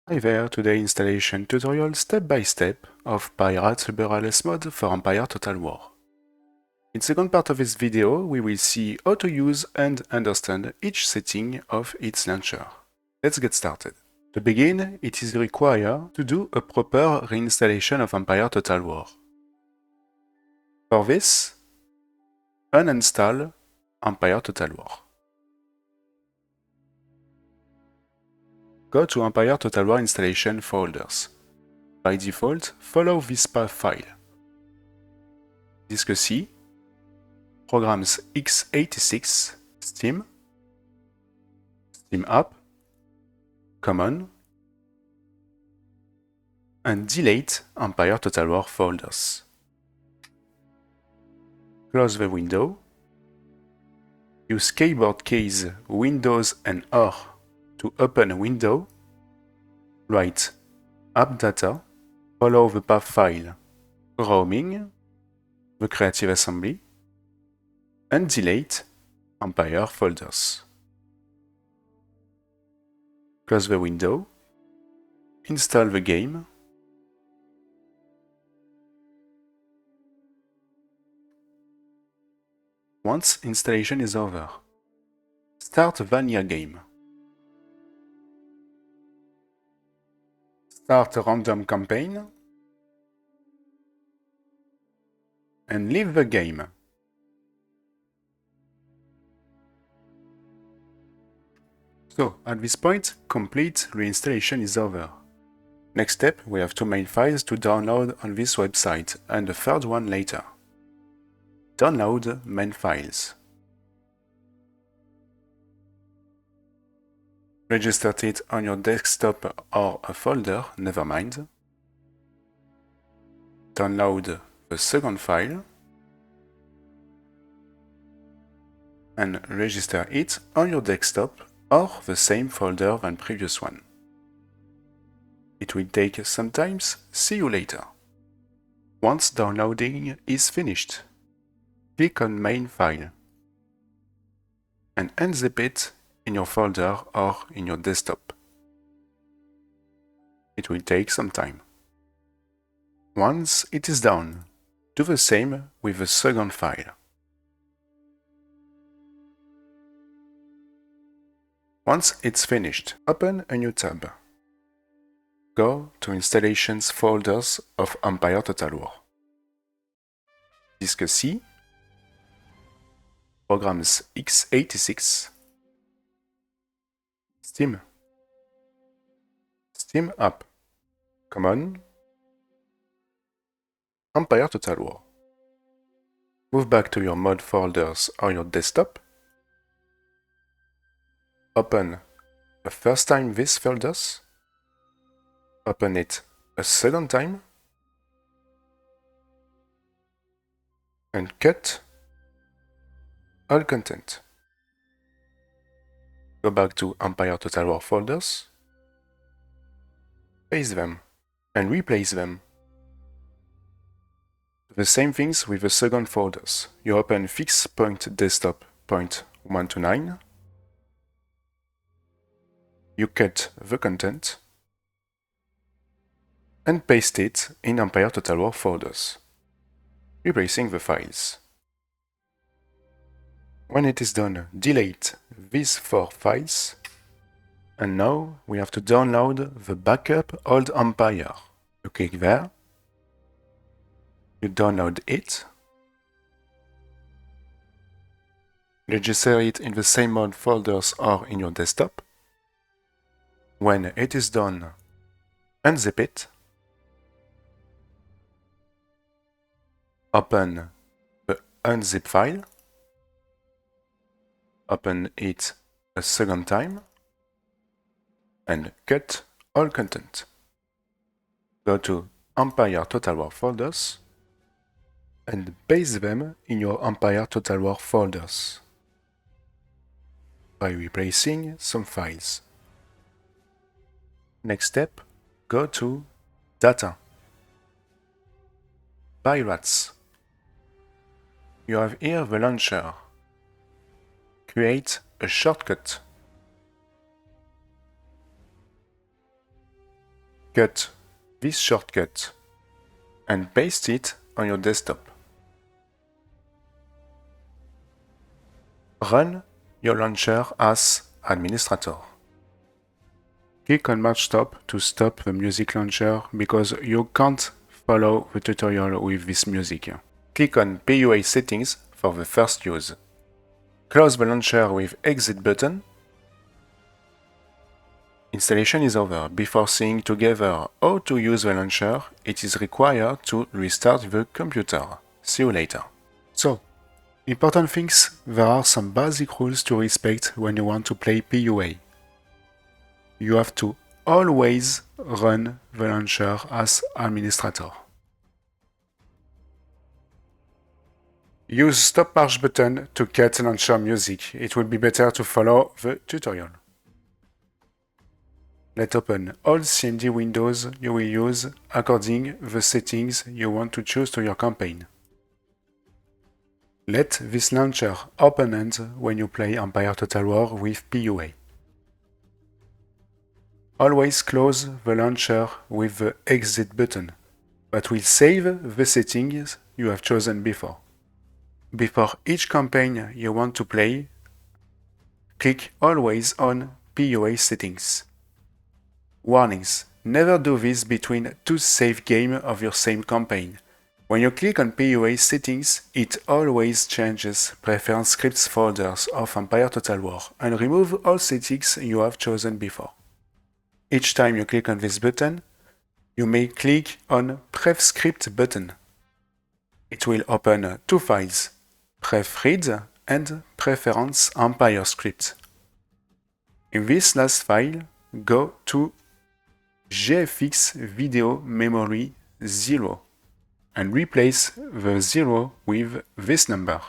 Hi there, today installation tutorial step by step of Pirates ALLES mod for Empire Total War. In the second part of this video, we will see how to use and understand each setting of its launcher. Let's get started. To begin, it is required to do a proper reinstallation of Empire Total War. For this, uninstall Empire Total War. Go to Empire Total War installation folders. By default, follow this path file. Disk C, programs x86, Steam, Steam App, Common, and delete Empire Total War folders. Close the window. Use keyboard keys Windows and R to open a window. Write app data, follow the path file, roaming, the creative assembly, and delete Empire folders. Close the window, install the game, once installation is over, start Vanilla game. Start a random campaign and leave the game. So, at this point, complete reinstallation is over. Next step, we have two main files to download on this website and the third one later. Download main files. Register it on your desktop or a folder, never mind. Download the second file and register it on your desktop or the same folder than previous one. It will take some time, see you later. Once downloading is finished, click on main file and unzip it in your folder or in your desktop. It will take some time. Once it is done, do the same with the second file. Once it's finished, open a new tab. Go to Installations folders of Empire Total War. Disk C, programs x86, Steam, Steam App, Common, Empire Total War. Move back to your mod folders or your desktop. Open the first time these folders. Open it a second time. And cut all content. Go back to Empire Total War folders. Paste them and replace them. The same things with the second folders. You open fixed point desktop point 129. You cut the content and paste it in Empire Total War folders, replacing the files. When it is done, delete these 4 files. And now we have to download the backup old Empire. You click there. You download it. Register it in the same mod folders or in your desktop. When it is done, unzip it. Open the unzip file. Open it a second time. And cut all content. Go to Empire Total War folders and paste them in your Empire Total War folders by replacing some files. Next step, go to Data, Pirates. You have here the launcher. Create a shortcut. cut this shortcut and paste it on your desktop. Run your launcher as administrator. Click on March Stop to stop the music launcher because you can't follow the tutorial with this music. Click on PUA settings for the first use. Close the launcher with Exit button. Installation is over. Before seeing together how to use the launcher, it is required to restart the computer. See you later. So, important things, there are some basic rules to respect when you want to play PUA. You have to always run the launcher as administrator. Use Stop March button to cut launcher music. It will be better to follow the tutorial. Let's open all CMD windows you will use according the settings you want to choose to your campaign. Let this launcher open end when you play Empire Total War with PUA. Always close the launcher with the Exit button, that will save the settings you have chosen before. Before each campaign you want to play, click always on PUA settings. Warnings: never do this between two save games of your same campaign. When you click on PUA settings, it always changes preference scripts folders of Empire Total War and remove all settings you have chosen before. Each time you click on this button, you may click on Pref Script button. It will open two files, Pref Read and Preference Empire Script. In this last file, go to GFX Video Memory 0 and replace the 0 with this number.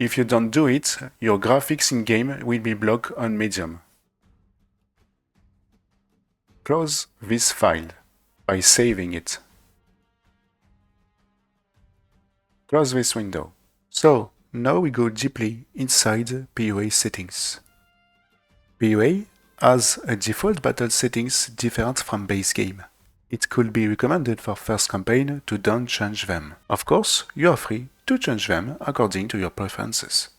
If you don't do it, your graphics in-game will be blocked on medium. Close this file by saving it. Close this window. So, now we go deeply inside PUA settings. PUA has a default battle settings different from base game. It could be recommended for first campaign to don't change them. Of course, you are free to change them according to your preferences.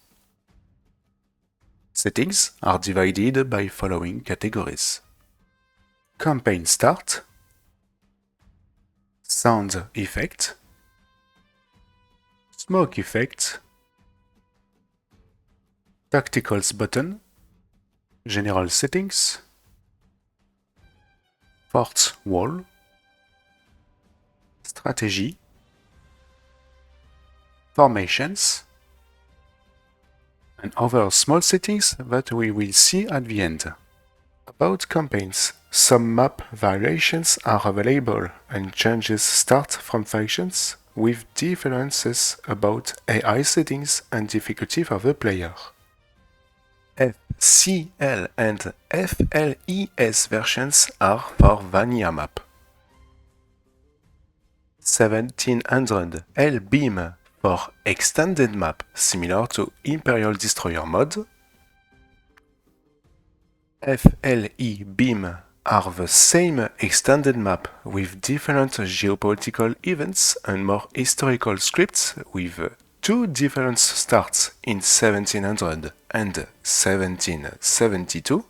Settings are divided by following categories: Campaign Start, Sound Effect, Smoke Effect, Tacticals button, General Settings, Fort Wall, Strategy, Formations, and other small settings that we will see at the end. About campaigns, some map variations are available and changes start from factions with differences about AI settings and difficulty for the player. FCL and FLES versions are for vanilla map. 1700 L-Beam for extended map similar to Imperial Destroyer mode. FLE Beam are the same extended map with different geopolitical events and more historical scripts with two different starts in 1700 and 1772.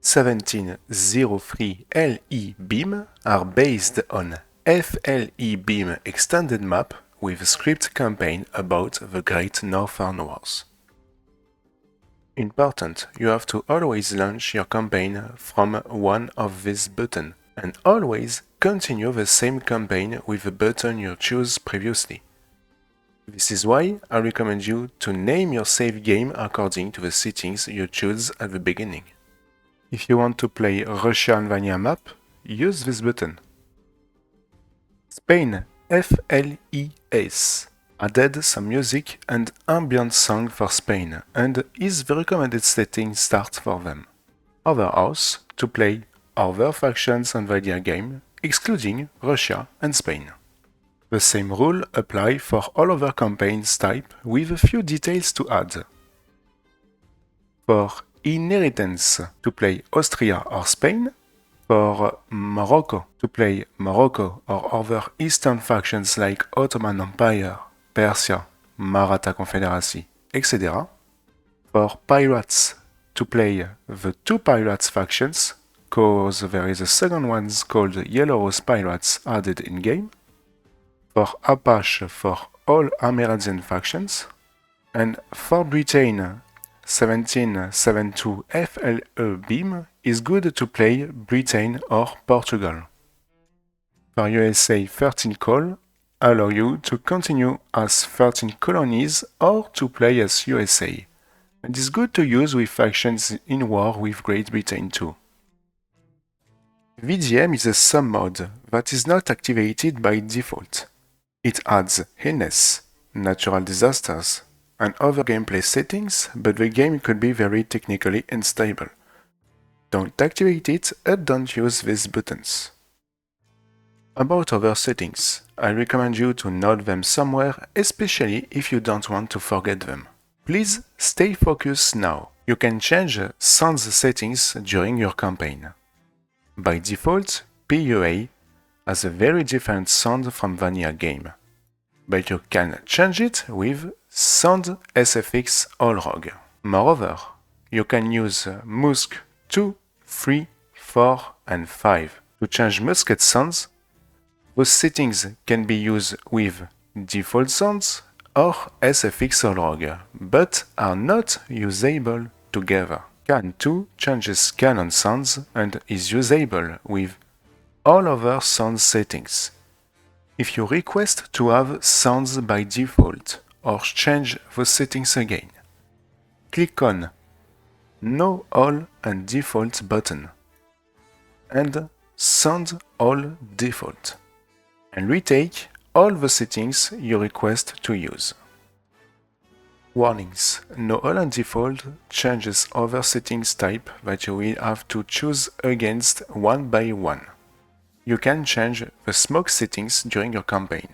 1703 LE Beam are based on FLE Beam extended map with script campaign about the Great Northern Wars. Important, you have to always launch your campaign from one of these buttons and always continue the same campaign with the button you chose previously. This is why I recommend you to name your save game according to the settings you choose at the beginning. If you want to play Russian vanilla map, use this button. Spain FLES added some music and ambient song for Spain and is the recommended setting start for them. Other house to play other factions and vanilla game, excluding Russia and Spain. The same rule apply for all other campaigns type with a few details to add. For inheritance to play Austria or Spain, for Morocco to play Morocco or other Eastern factions like Ottoman Empire, Persia, Maratha Confederacy, etc. For pirates to play the two pirates factions, cause there is a second one called Yellow Rose Pirates added in game. For Apache for all Amerindian factions. And for Britain, 1772 FLE beam is good to play Britain or Portugal. For USA, 13 call allow you to continue as 13 colonies or to play as USA. It is good to use with factions in war with Great Britain too. VDM is a sub-mode that is not activated by default. It adds illness, natural disasters, and other gameplay settings, but the game could be very technically unstable. Don't activate it and don't use these buttons. About other settings, I recommend you to note them somewhere, especially if you don't want to forget them. Please stay focused now. You can change sound settings during your campaign. By default, PUA has a very different sound from vanilla game, but you can change it with Sound SFX Allrog. Moreover, you can use Musk 2, 3, 4 and 5 to change musket sounds. Those settings can be used with default sounds or SFX Allrog, but are not usable together. Can 2 changes cannon sounds and is usable with all other sound settings. If you request to have sounds by default or change those settings again, click on No All and Default button and Sound All Default and retake all the settings you request to use. Warnings: No All and Default changes other settings type that you will have to choose against one by one. You can change the smoke settings during your campaign.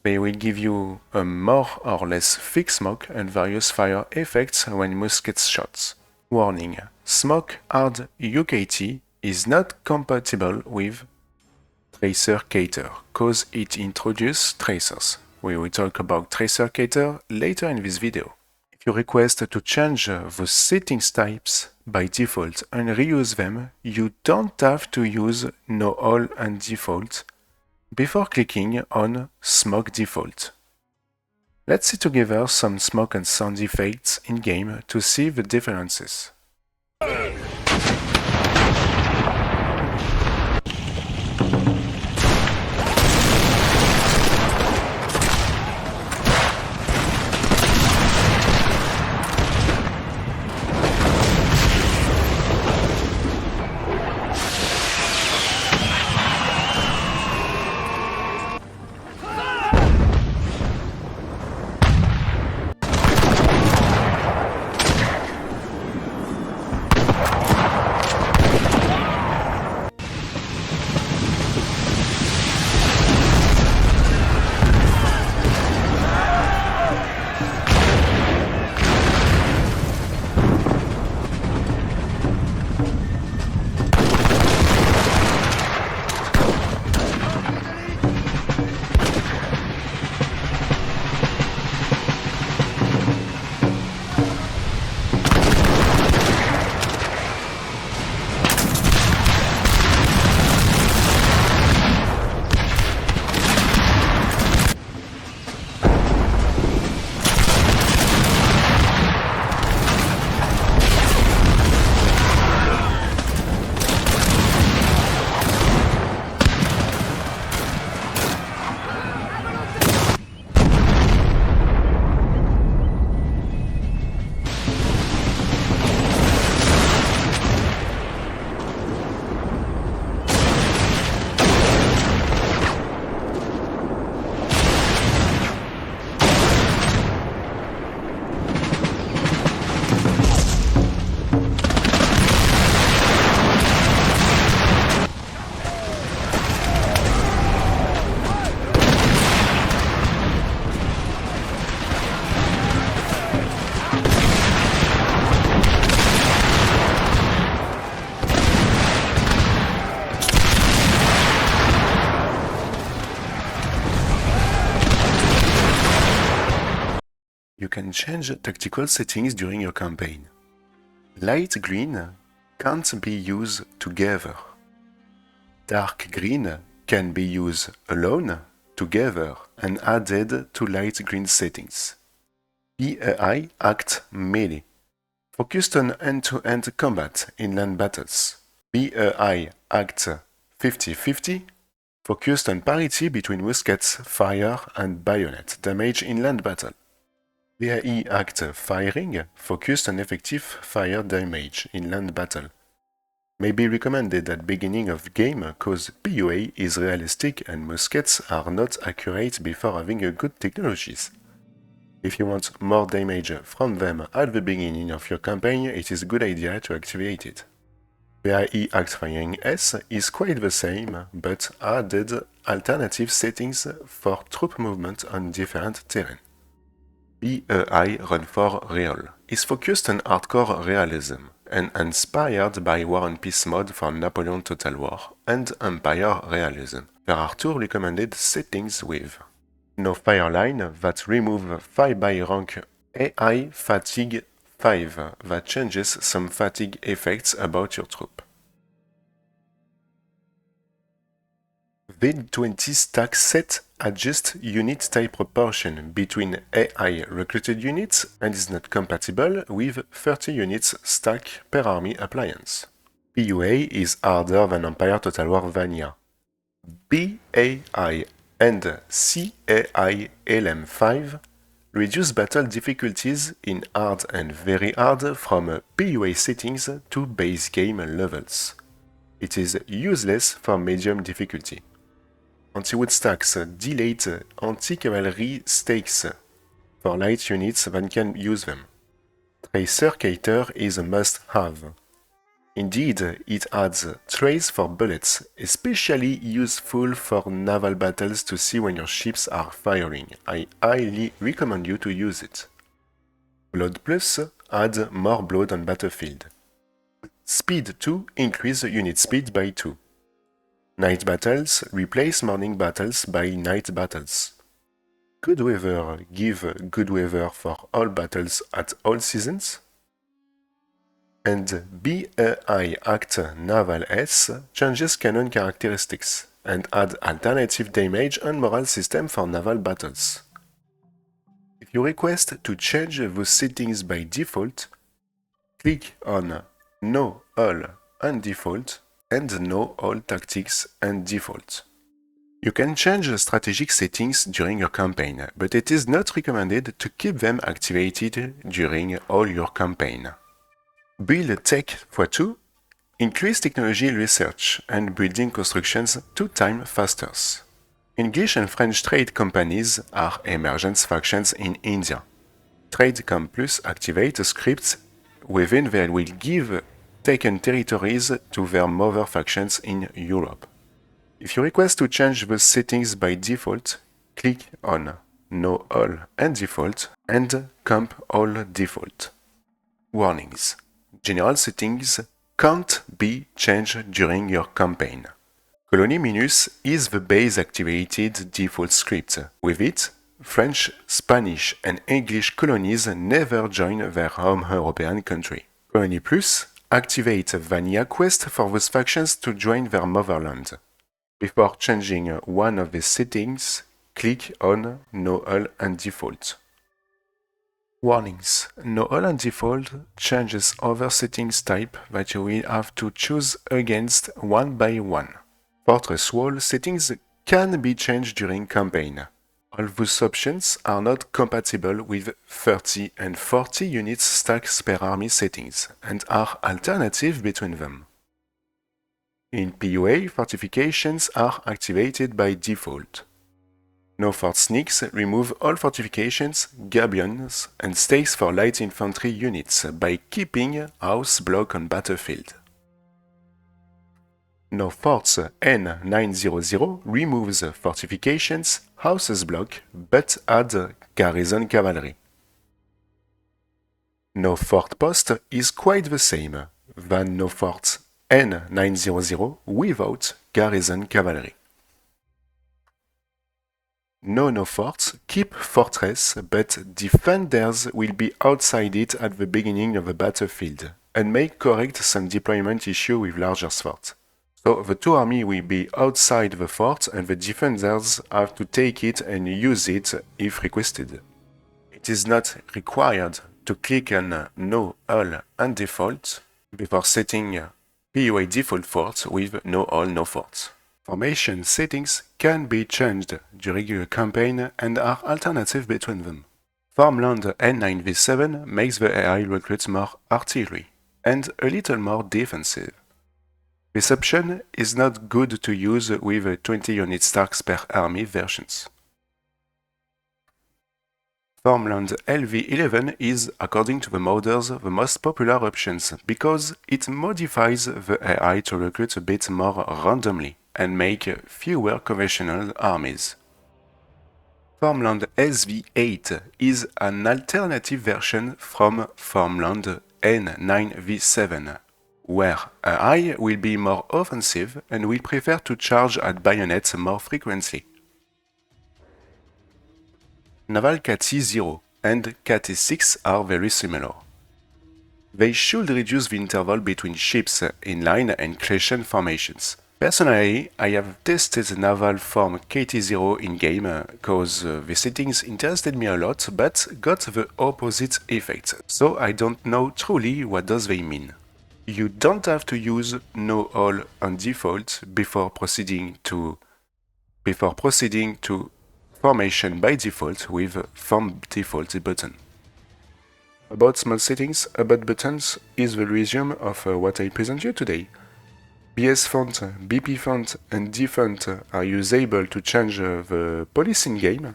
They will give you a more or less thick smoke and various fire effects when musket shots. Warning: Smoke Hard UKT is not compatible with Tracer Cater, cause it introduces tracers. We will talk about Tracer Cater later in this video. If you request to change the settings types by default and reuse them, you don't have to use No All and Default before clicking on Smoke Default. Let's see together some smoke and sound effects in-game to see the differences. can change tactical settings during your campaign. Light green can't be used together. Dark green can be used alone, together, and added to light green settings. PAI Act Melee, focused on end-to-end combat in land battles. PAI Act 50-50, focused on parity between muskets fire and bayonet damage in land battle. PAI Act Firing, focused on effective fire damage in land battle. May be recommended at beginning of game cause PUA is realistic and muskets are not accurate before having a good technologies. If you want more damage from them at the beginning of your campaign, it is a good idea to activate it. PAI Act Firing S is quite the same, but added alternative settings for troop movement on different terrain. PAI Run for Real is focused on hardcore realism and inspired by War and Peace mode for Napoleon Total War and Empire Realism. There are two recommended settings with no fire line that remove 5 by rank AI Fatigue 5 that changes some fatigue effects about your troop. V20 stack set adjusts unit type proportion between AI recruited units and is not compatible with 30 units stack per army appliance. PUA is harder than Empire Total War Vanilla. BAI and CAI LM5 reduce battle difficulties in hard and very hard from PUA settings to base game levels. It is useless for medium difficulty. Anti-wood stacks delayed anti-cavalry stakes for light units that can use them. Tracer Cater is a must-have. Indeed, it adds trace for bullets, especially useful for naval battles to see when your ships are firing. I highly recommend you to use it. Blood Plus adds more blood on battlefield. Speed 2 increase unit speed by 2. Night battles replace morning battles by night battles. Good weather give good weather for all battles at all seasons. And BAI Act Naval S changes cannon characteristics and add alternative damage and morale system for naval battles. If you request to change the settings by default, click on No All and Default and No All Tactics and Default. You can change strategic settings during your campaign, but it is not recommended to keep them activated during all your campaign. Build Tech x2, increase technology research and building constructions 2 times faster. English and French trade companies are emergence factions in India. TradeCom Plus activate a script within that will give taken territories to their mother factions in Europe. If you request to change the settings by default, click on No All and Default and Comp All Default. Warnings. General settings can't be changed during your campaign. Colony Minus is the base activated default script. With it, French, Spanish and English colonies never join their home European country. Colony Plus activate Vanilla quest for those factions to join their motherland. Before changing one of these settings, click on No All and Default. Warnings. No All and Default changes other settings type that you will have to choose against one by one. Fortress Wall settings can be changed during campaign. All those options are not compatible with 30 and 40 units stacks per army settings and are alternative between them. In PUA, fortifications are activated by default. No Fort Sneaks remove all fortifications, gabions, and stakes for light infantry units by keeping house block on battlefield. No Forts N900 removes fortifications, houses block, but add garrison cavalry. No Fort Post is quite the same than No Fort N900 without garrison cavalry. no forts, keep fortress, but defenders will be outside it at the beginning of the battlefield, and may correct some deployment issue with larger forts. So the two armies will be outside the fort, and the defenders have to take it and use it if requested. It is not required to click on No, All, and Default before setting PUA default forts with No, All, No forts. Formation settings can be changed during a campaign and are alternative between them. Farmland N9v7 makes the AI recruit more artillery and a little more defensive. This option is not good to use with 20 unit stacks per army versions. Farmland LV11 is, according to the modders, the most popular options because it modifies the AI to recruit a bit more randomly and make fewer conventional armies. Farmland SV8 is an alternative version from Farmland N9v7, where AI will be more offensive and will prefer to charge at bayonets more frequently. Naval KT-0 and KT-6 are very similar. They should reduce the interval between ships in line and crescent formations. Personally, I have tested Naval Form KT-0 in-game cause the settings interested me a lot but got the opposite effect, so I don't know truly what does they mean. You don't have to use No All on default before proceeding to Formation by default with Form Default button. About small settings, about buttons is the resume of what I present you today. BS font, BP font and D font are usable to change the policy in game.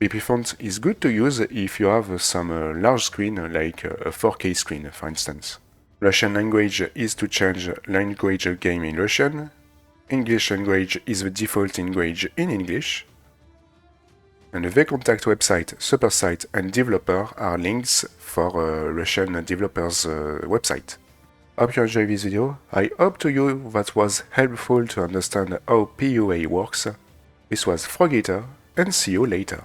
BP font is good to use if you have some large screen like a 4K screen, for instance. Russian language is to change language game in Russian. English language is the default language in English. And the vContact website, supersite and developer are links for Russian developers' website. Hope you enjoyed this video. I hope to you that was helpful to understand how PUA works. This was Frog Eater, and see you later.